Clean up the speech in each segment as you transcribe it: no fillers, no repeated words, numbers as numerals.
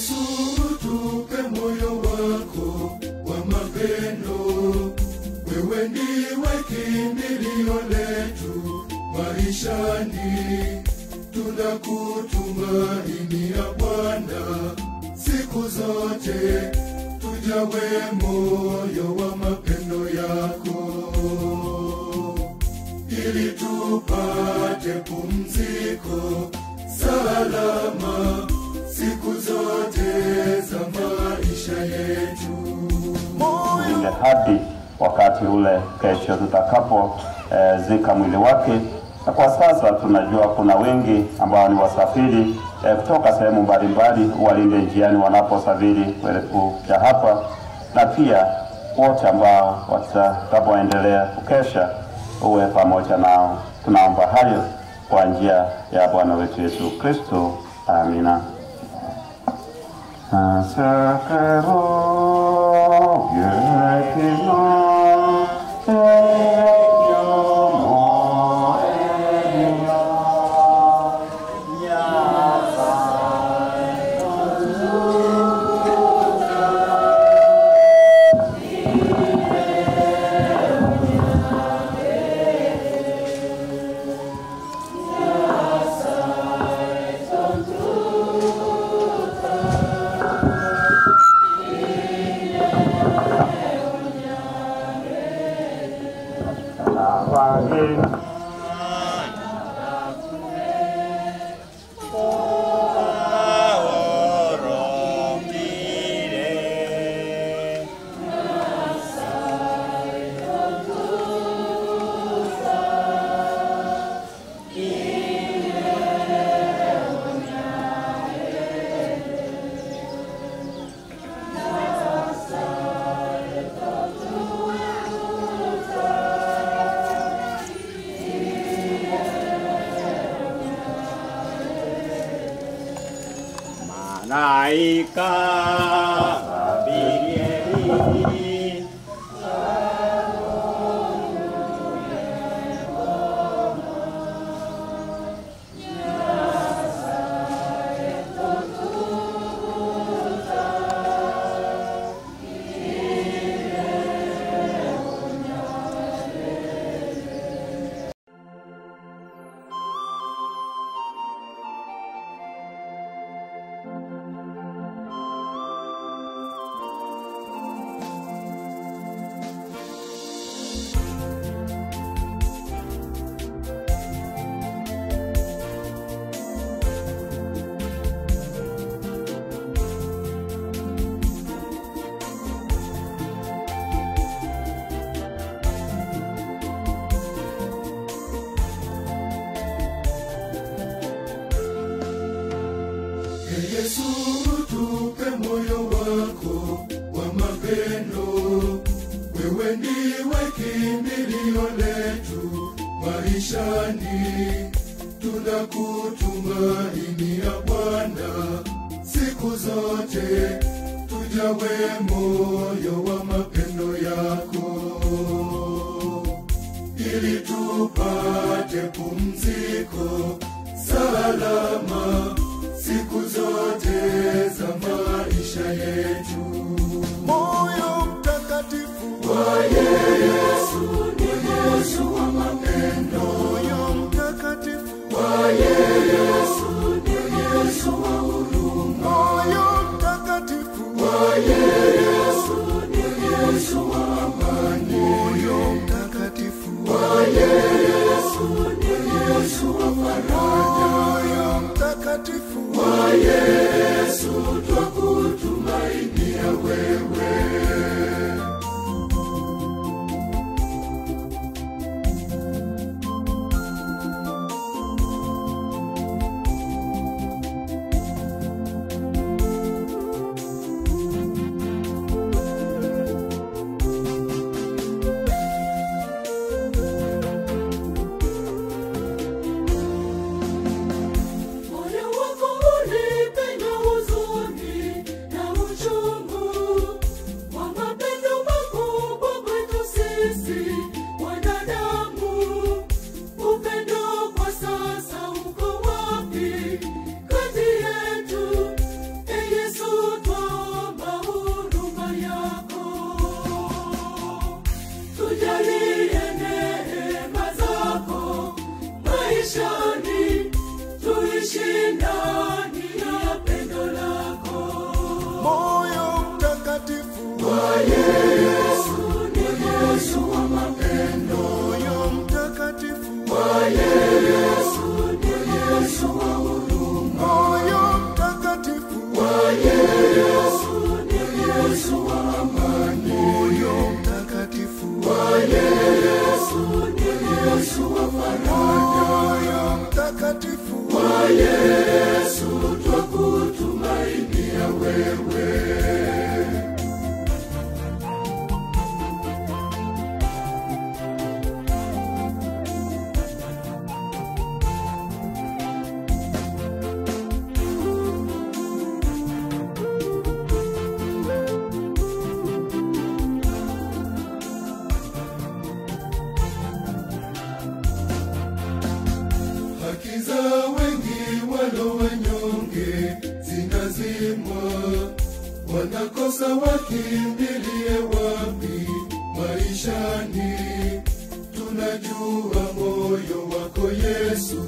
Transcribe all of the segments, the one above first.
Yesu tupe moyo wako wa mapendo, wewe ndiwe kimbilio letu maishani, tunakutumaini ya Bwana siku zote, tujawe moyo wa mapendo yako, ili tupate pumziko salama siku zote za maisha yetu. Ile hadi wakati ule kesho tutakapo zika mwili wake. Na kwa sasa tunajua kuna wengi ambao ni wasafiri kutoka sehemu mbalimbali, walinde njiani wanaposafiri kuja hapa, na pia wote ambao watakapoendelea kukesha uwe pamoja nao. Tunaomba hayo kwa njia ya Bwana wetu Yesu Kristo. Amina. Malaika Gabrieli Yesu tupe moyo wako wa mapendo, wewe ndiwe kimbilio letu maishani, tunakutumaini ya Bwana siku zote, tujawe moyo wa mapendo yako, ili tupate pumziko salama siku zote za maisha yetu. Moyo mtakatifu wa Yesu ni Yesu wa mapendo, moyo mtakatifu wa Yesu ni Yesu wa huruma, moyo mtakatifu wa Yesu ni Yesu wa amani, moyo mtakatifu wa Yesu ni Yesu wa faraja, moyo mtakatifu wa Yesu twakutumainia wewe. Moyo wako ulipenda huzuni Yesu twakutumainia wewe. Haki za wengi walo wanyonge zinazimwa, wanakosa wakimbilie wapi maishani. Tunajua moyo wako Yesu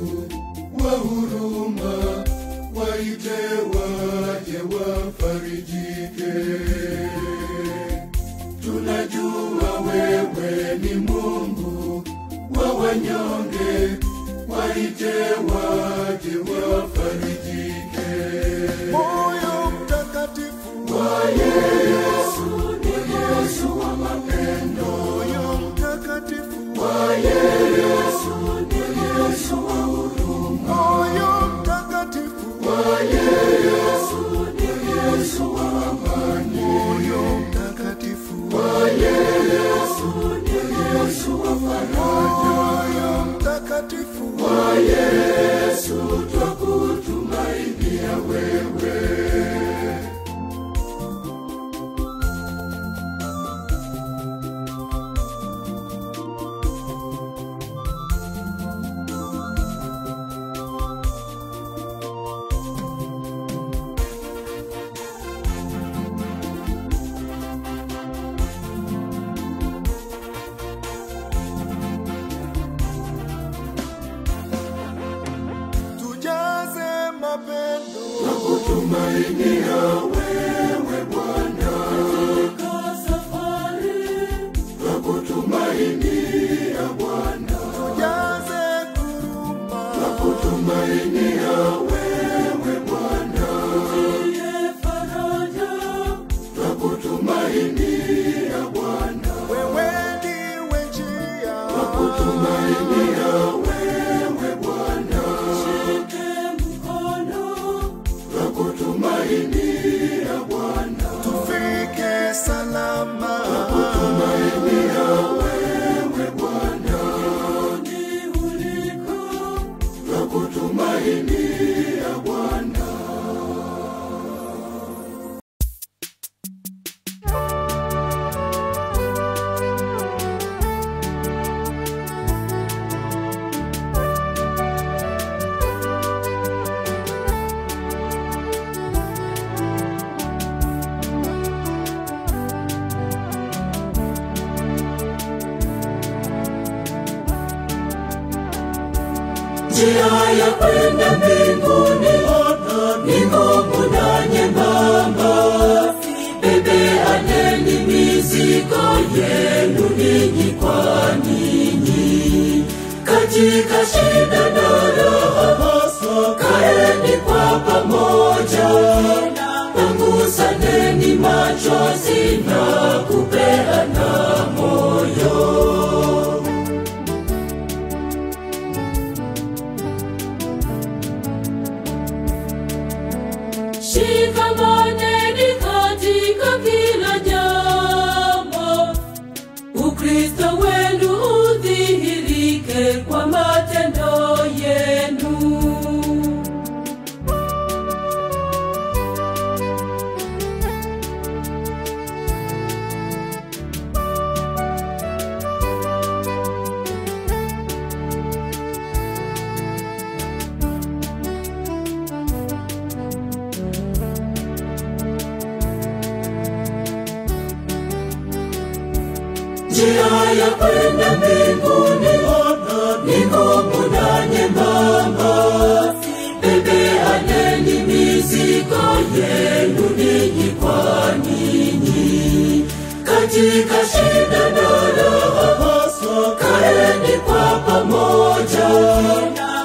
wa huruma, waite waje wafarijike. Tunajua wewe ni Mungu wa wanyonge, waite waje wafarijike. Moyo mtakatifu wa Yesu, ni Yesu wa mapendo. Moyo mtakatifu wa Yesu, ni Yesu wa huruma. Moyo mtakatifu wa Yesu, ni Yesu wa amani. Moyo mtakatifu wa Yesu, ni Yesu wa faraja. Moyo mtakatifu wa Yesu twakutumainia wewe. Tujaze mapendo na kutumainia wewe Bwana. Katika safari na kutumainia Bwana. Tujaze kuruma na kutumainia wewe Bwana. Tutie faraja na kutumainia Bwana. Wewe ndiwe njia na kutumainia wewe Bwana. Shike mkono na kutumainia Bwana. Tufike salama na kutumainia wewe Bwana. Ni uliko na kutumainia Bwana. Njia ya kwenda mbinguni ni ngumu na nyembamba. Bebeaneni mizigo yenu ninyi kwa ninyi. Katika shida na raha kaeni kwa pamoja. Pangusaneni machozi na kupeana moyo. Shikamaneni katika kila jambo. Ukristo wenu udhihirike kwa matendo yenu. Njia ya kwenda mbinguni ni ngumu na nyembamba. Bebeaneni mizigo yenu ninyi kwa ninyi. Katika shida na raha kaeni kwa pamoja.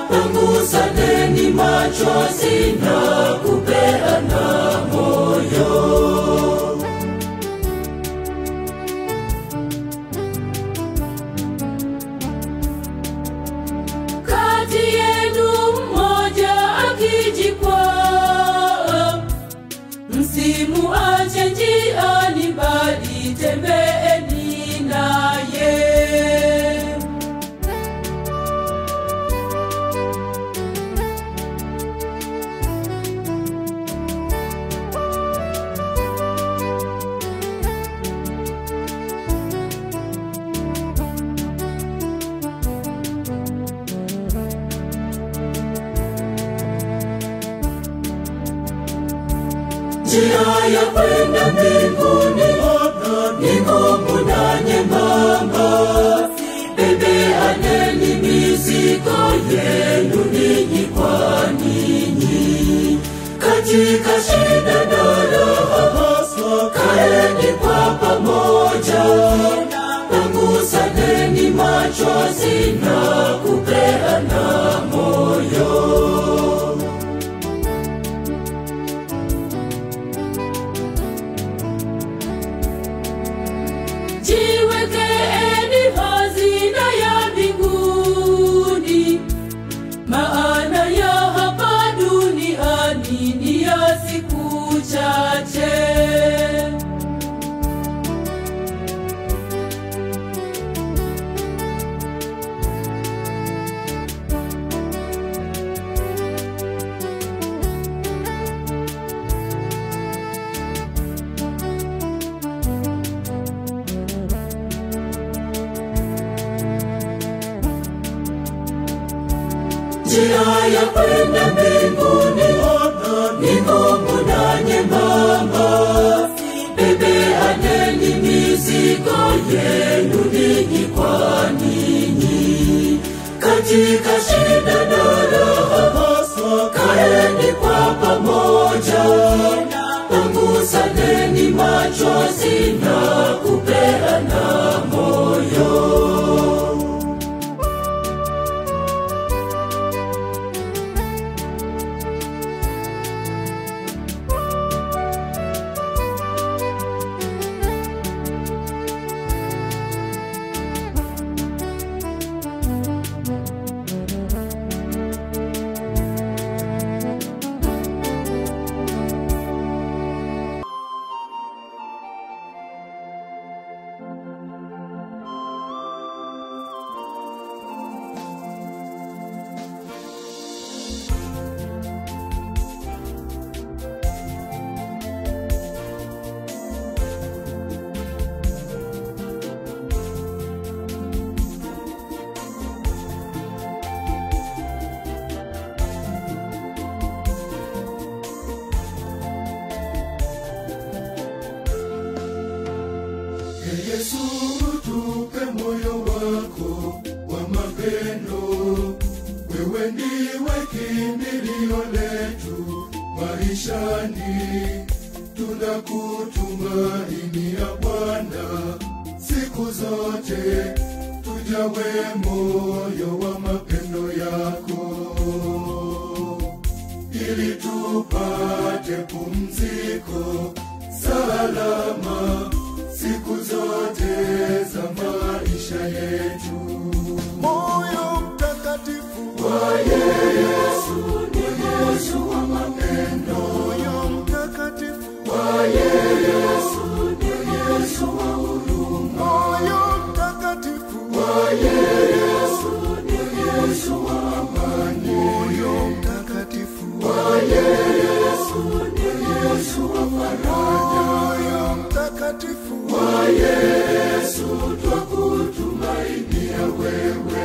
Pangusaneni machozi na kupeana moyo. Kati yenu mmoja Msimuache njiani, bali tembeeni naye. Njia ya kwenda mbinguni ni ngumu na nyembamba. Bebeaneni mizigo yenu ninyi kwa ninyi. Katika shida na raha, kaeni kwa pamoja. Pangusaneni machozi na kupeana moyo. Jiwekeeni hazina ya mbinguni, maana ya hapa duniani ni ya siku chache. Njia ya kwenda mbinguni ni ngumu na nyembamba. Bebeaneni mizigo yenu ninyi kwa ninyi. Katika shida na raha, kaeni kwa pamoja. Pangusaneni machozi na kupeana moyo. Yesu, tupe moyo wako wa mapendo. Wewe ndiwe kimbilio letu maishani. Tunakutumainia Bwana siku zote. Tujawe moyo wa mapendo yako, ili tupate pumziko salama siku zote za maisha yetu. Moyo mtakatifu wa Yesu ni Yesu wa mapendo. Moyo mtakatifu wa Yesu ni Yesu wa huruma. Moyo mtakatifu wa Yesu ni Yesu wa amani. Moyo mtakatifu wa Yesu ni Yesu wa faraja. Moyo mtakatifu wa Yesu twakutumainia wewe.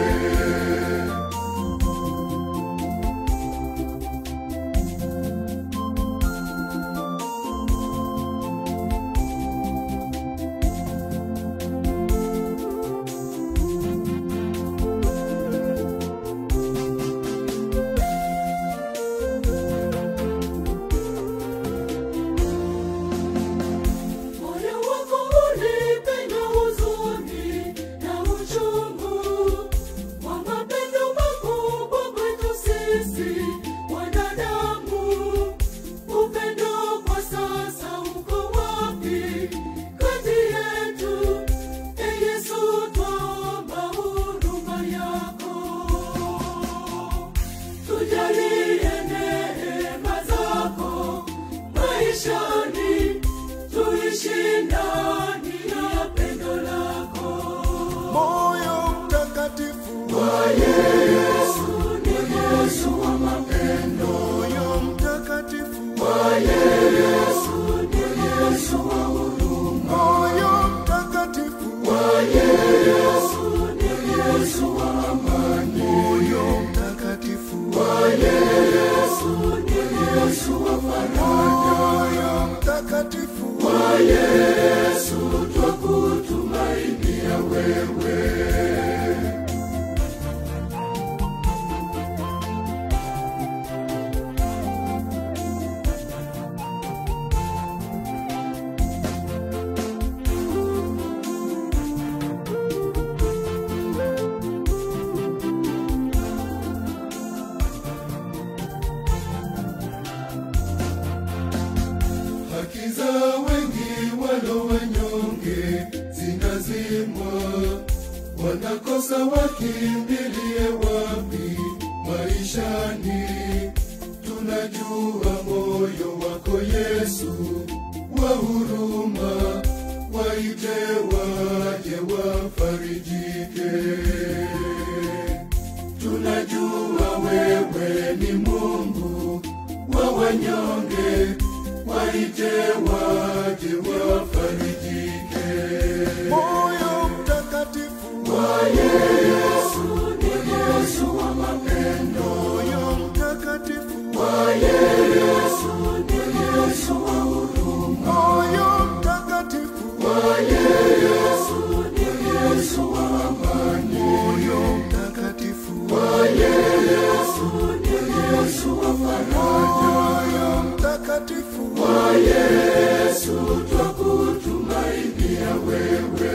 Moyo wako ulipenda huzuni, imani, tuishi ndani ya pendo lako. Moyo mtakatifu wa Yesu ni Yesu wa mapendo. Moyo mtakatifu wa Yesu ni Yesu wa huruma. Moyo mtakatifu wa Yesu ni Yesu wa amani. Moyo mtakatifu wa Yesu ni Yesu wa faraja. Moyo mtakatifu wa Yesu twakutumainia wewe. haki za wengi walo wanyonge zinazimwa, wanakosa wakimbilie wapi maishani. Tunajua moyo wako Yesu wa huruma, waite waje wafarijike. Tunajua wewe ni Mungu wa wanyonge, waite waje wafarijike. Moyo mtakatifu wa Yesu ni Yesu wa mapendo. Moyo mtakatifu wa Yesu ni Yesu wa huruma. Moyo mtakatifu wa Yesu ni Yesu wa amani. Moyo mtakatifu wa Yesu ni Yesu wa faraja. Moyo mtakatifu wa Yesu twakutumainia wewe.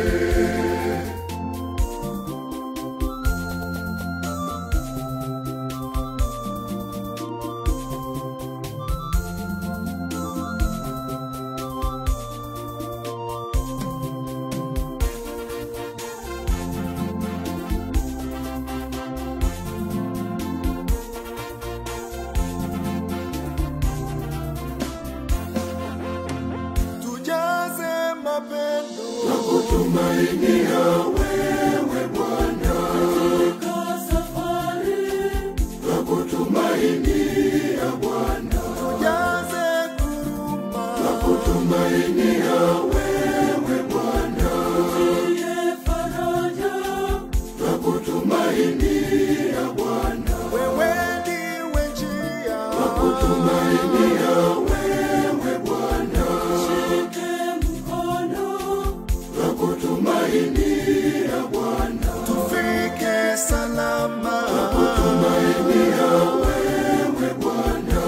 tujaze mapendo Twakutumainia wewe Bwana katika safari. Twakutumainia Bwana, tujaze kuruma twakutumainia wewe Bwana, utie faraja. Twakutumainia Bwana, wewe ndiwe njia twakutumainia wewe Bwana, shike mkono. Twakutumainia Bwana, tufike salama. twakutumainia wewe Bwana,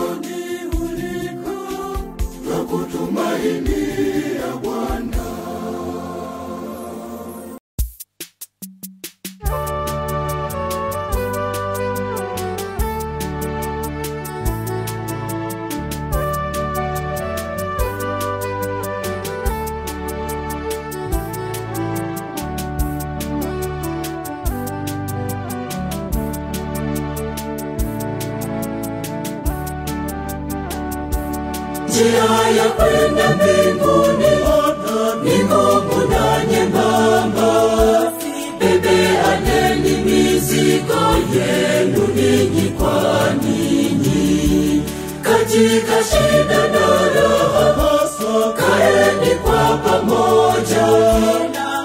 rudi uliko. Twakutumainia Bwana. Njia ya kwenda mbinguni ni ngumu na nyembamba. Bebeaneni mizigo yenu ninyi kwa ninyi. Katika shida na raha kaeni kwa pamoja.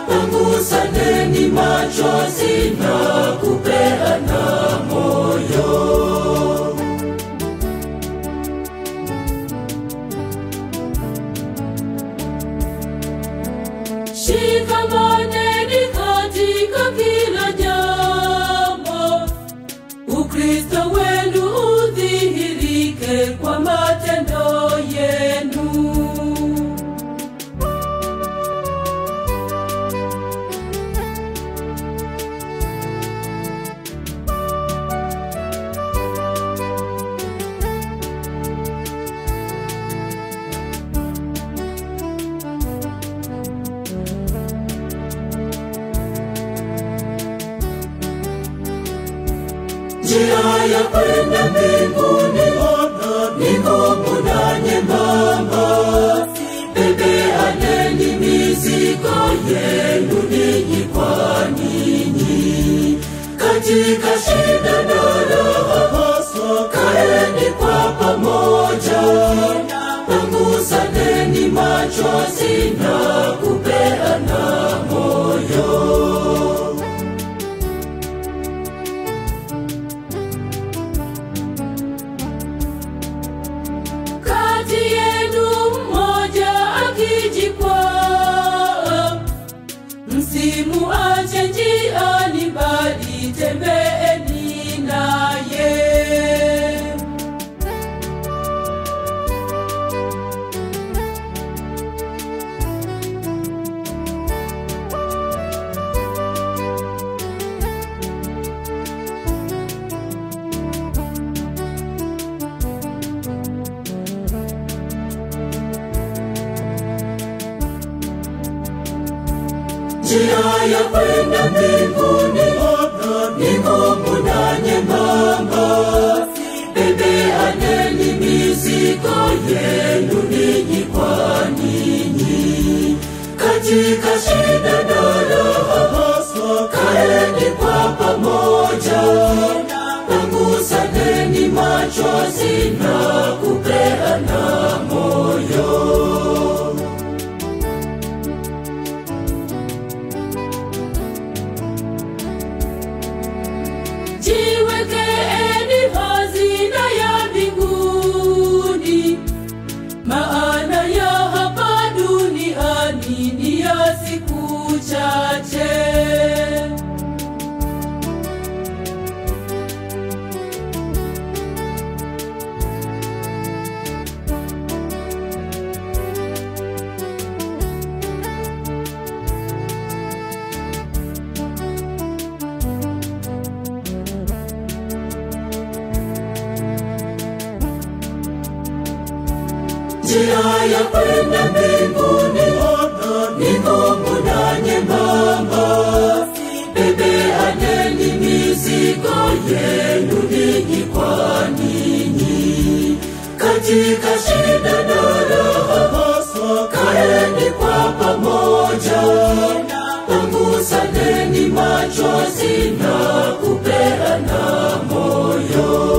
Pangusaneni machozi na kupeana moyo. Shikamaneni katika kila jambo. Ukristo wenu udhihirike kwa matendo yenu. Njia ya kwenda mbinguni ni ngumu na nyembamba. Bebeaneni mizigo yenu ninyi kwa ninyi. Katika shida na raha kaeni kwa pamoja. Pungusaneni machozi na kupeana moyo. Msimuache njiani bali tembeeni naye. Njia ya kwenda mbinguni ni ngumu na nyembamba. Bebeaneni mizigo yenu ninyi kwa ninyi. Katika shida na raha kaeni kwa pamoja. Pungusaneni machozi na kupeana moyo. Jiwekeeni hazina ya mbinguni, maana ya hapa duniani ni ya siku chache. Njia ya kwenda mbinguni ni ngumu na nyembamba. Bebeaneni mizigo yenu ninyi kwa ninyi. Katika shida na raha kaeni kwa pamoja. Pungusaneni machozi na kupeana moyo.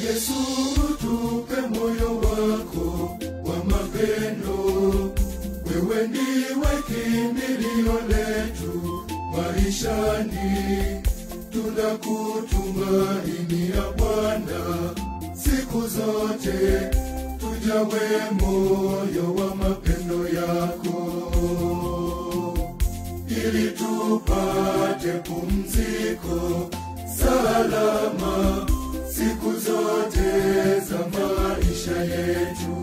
Yesu, tupe moyo wako wa mapendo. Wewe ndiwe kimbilio letu maishani. Tunakutumaini ya Bwana siku zote. Tujawe moyo wa mapendo yako, ili tupate pumziko salama siku zote za maisha yetu.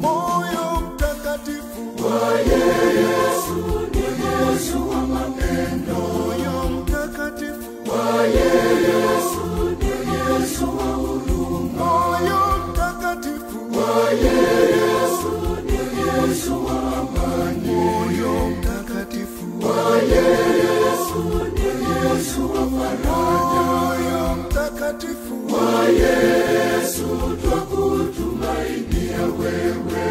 Moyo mtakatifu wa Yesu ni Yesu wa mapendo. Moyo mtakatifu wa Yesu ni Yesu wa huruma. Moyo mtakatifu wa Yesu ni Yesu wa amani. Moyo mtakatifu wa Yesu ni Yesu wa faraja. Moyo mtakatifu wa Yesu twakutumainia wewe.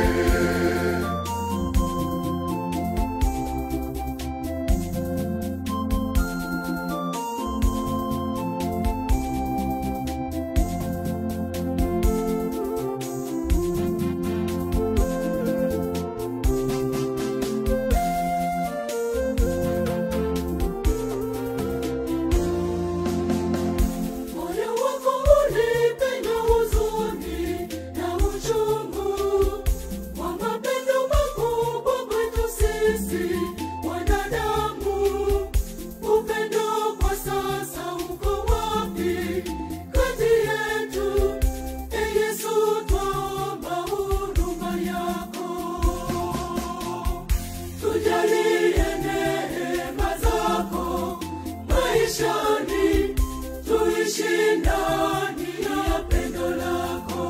maishani, tuishi ndani ya pendo lako.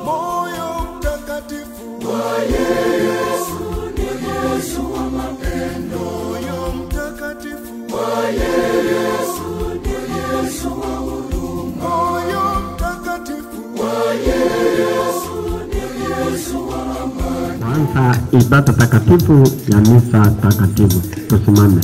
Moyo mtakatifu Wa Yesu ni Yesu wa mapendo. moyo mtakatifu Wa Yesu ni Yesu wa huruma. moyo mtakatifu Wa Yesu ni Yesu wa amani. Kwanza ibada takatifu ya misa takatifu. Tusimame.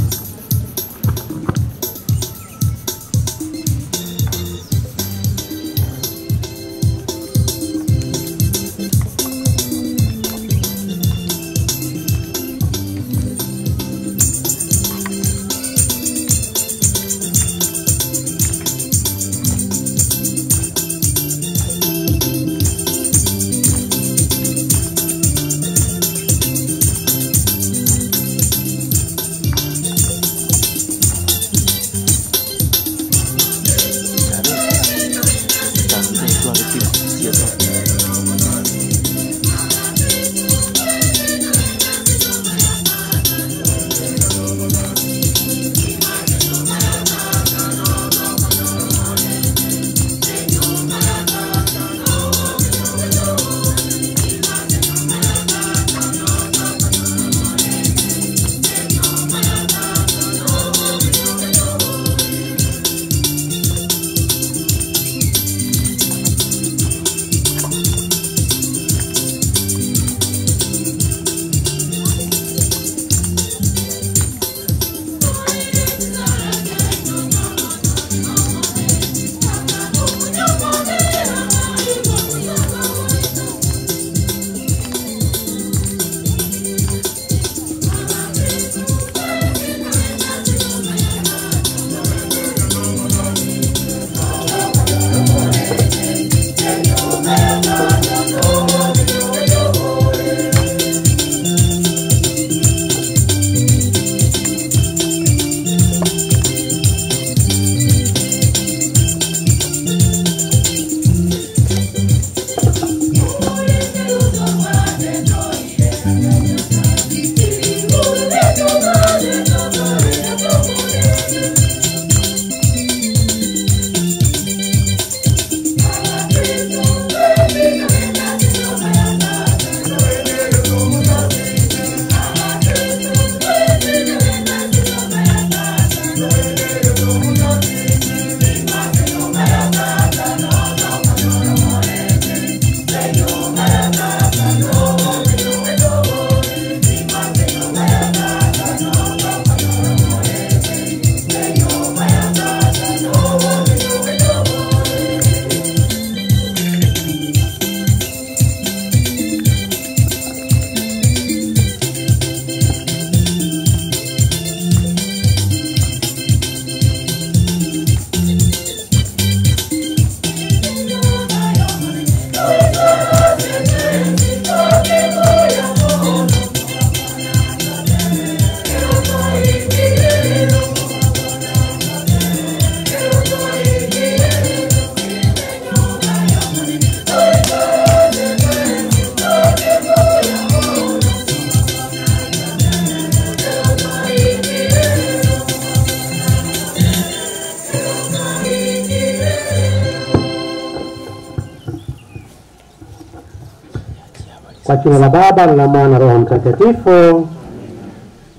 Kwa jina la Baba na Mwana na Roho Mtakatifu.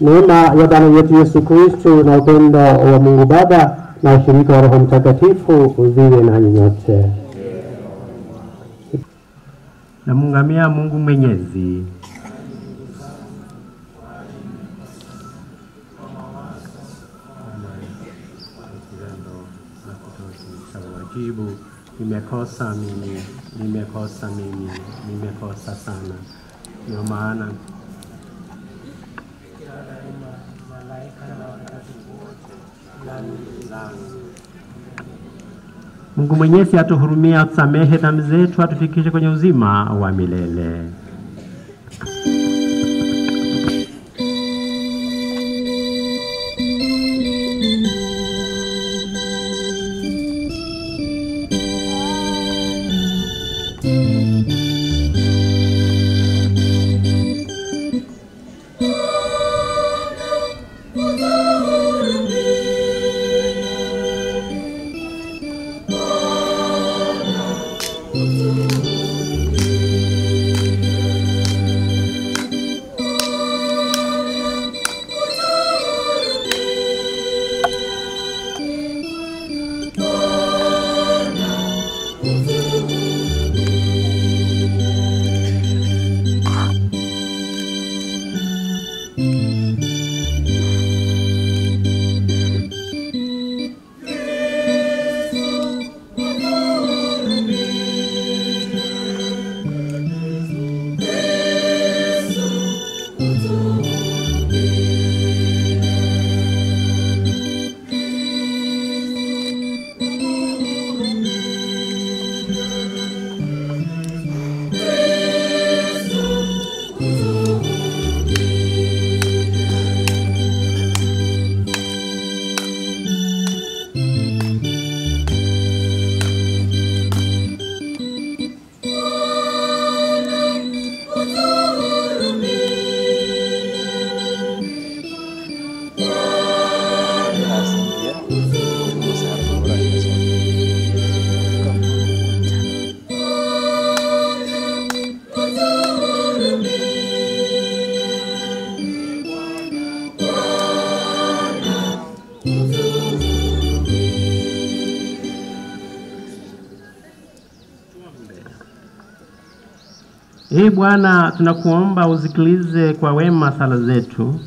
Neema ya Bwana wetu Yesu Kristo na upendo wa Mungu Baba na ushirika wa Roho Mtakatifu viwe nanyi nyote. Namungamia Mungu Mwenyezi. Nimekosa mimi, nimekosa sana. Ndio maana Mungu Mwenyezi atuhurumia, atusamehe dhambi zetu, atufikishe kwenye uzima wa milele. Bwana, tunakuomba usikilize kwa wema sala zetu,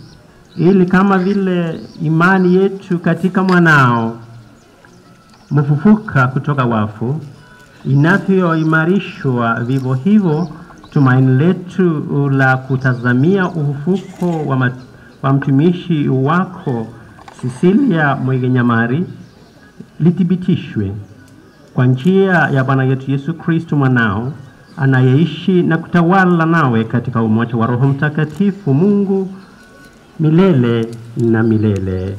ili kama vile imani yetu katika mwanao mfufuka kutoka wafu inavyoimarishwa, vivyo hivyo tumaini letu la kutazamia ufufuko wa mtumishi wako Cecilia Mwegenyamari lithibitishwe kwa njia ya Bwana yetu Yesu Kristo mwanao, anayeishi na kutawala nawe katika umoja wa Roho Mtakatifu, Mungu milele na milele.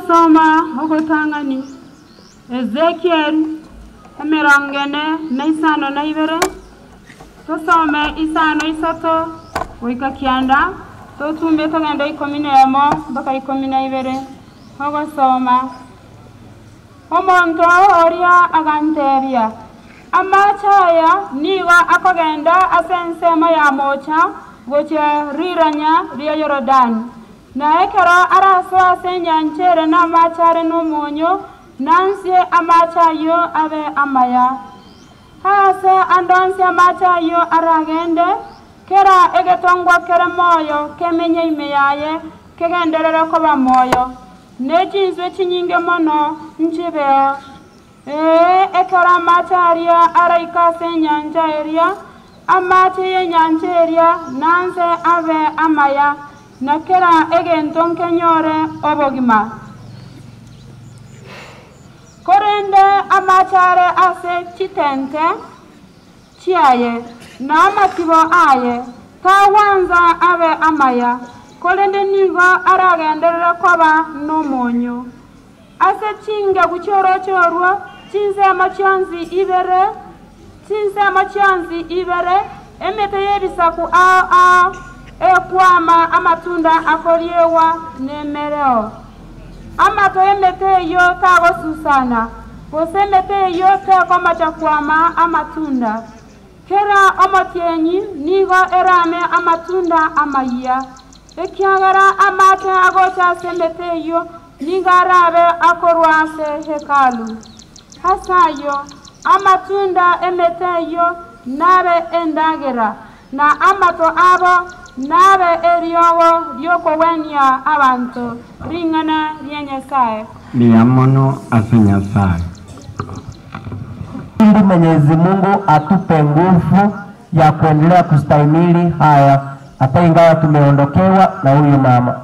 Soma ogotangani Ezekiel emirongene na isano na ibere tosome isano isato oika kianda totumbe togenda 11 mpaka 12 ogosoma omonto oria agantebia amachaya niwa akogenda asensema ya mocha goche riranya ria Yorodani na ekero araso asenyanchere na amachare n'umunyu nansie amachayo abe amaya hase andonsi amachayo aragende kera egetongwa kere moyo kemenye imeyaye kegenderere koba moyo nejinzwe chinyinge mono nchibeo ekero amacharia araika senyanja eria amachaye nyancheria nanse abe amaya na kera egenton kenyore obogima korende amachare ase chitente chiaye na amatibo aye tawanza abe amaya korende nigo aragenderere koba n'umunyu ase chinga guchoro chinze amachanzi ibere emete yerisaku ekwama amatunda akoriewa nemereo amato emete yo tago susana posemete yo teko machakwama amatunda kera omotienyi nigo erame amatunda amaya ekiagara amate agocha semete yo nigarabe akorwase hekalu hasayo amatunda emete yo nabe endagera na amato abo nabe eriogo lioko wenya abantu ringana rienyesae liamono asenyasae. Ili Mwenyezi Mungu atupe nguvu ya kuendelea kustahimili haya hata ingawa tumeondokewa na huyu mama.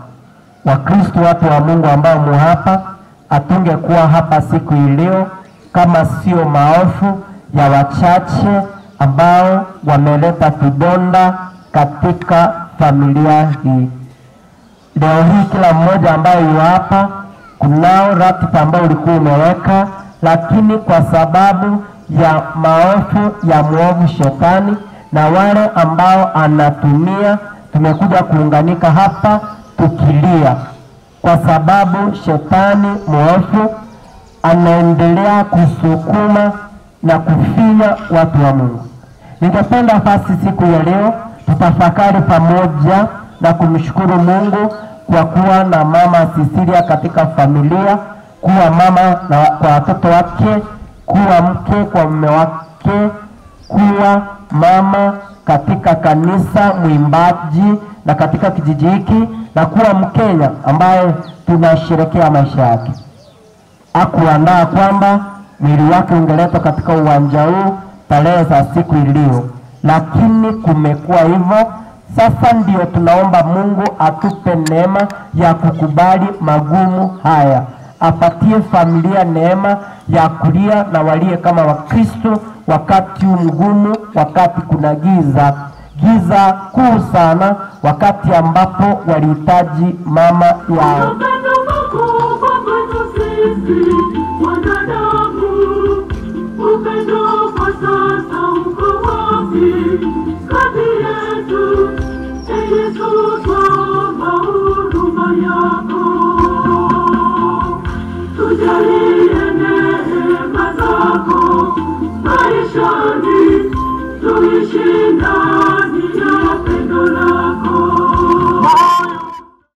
Wakristo watu wa Mungu ambao muhapa atungekuwa hapa siku leo kama sio maofu ya wachache ambao wameleta vidonda katika familia hii. Leo hii kila mmoja ambaye yu hapa kunao ratiba ambao ulikuwa umeweka, lakini kwa sababu ya maovu ya mwovu shetani na wale ambao anatumia, tumekuja kuunganika hapa tukilia, kwa sababu shetani mwovu anaendelea kusukuma na kufinya watu wa Mungu. Ningependa basi siku ya leo tutafakari pamoja na kumshukuru Mungu kwa kuwa na mama Cecilia katika familia, kuwa mama na kwa watoto wake, kuwa mke kwa mume wake, kuwa mama katika kanisa, mwimbaji na katika kijiji hiki, na kuwa Mkenya ambaye tunasherehekea maisha yake. Hakuandaa kwamba mwili wake ungeletwa katika uwanja huu tarehe za siku iliyo, lakini kumekuwa hivyo. Sasa ndio tunaomba Mungu atupe neema ya kukubali magumu haya, apatie familia neema ya kulia na walie kama Wakristo wakati mgumu, wakati kuna giza kuu sana, wakati ambapo walihitaji mama yao. Tujalie neema zako maishani, tuishi ndani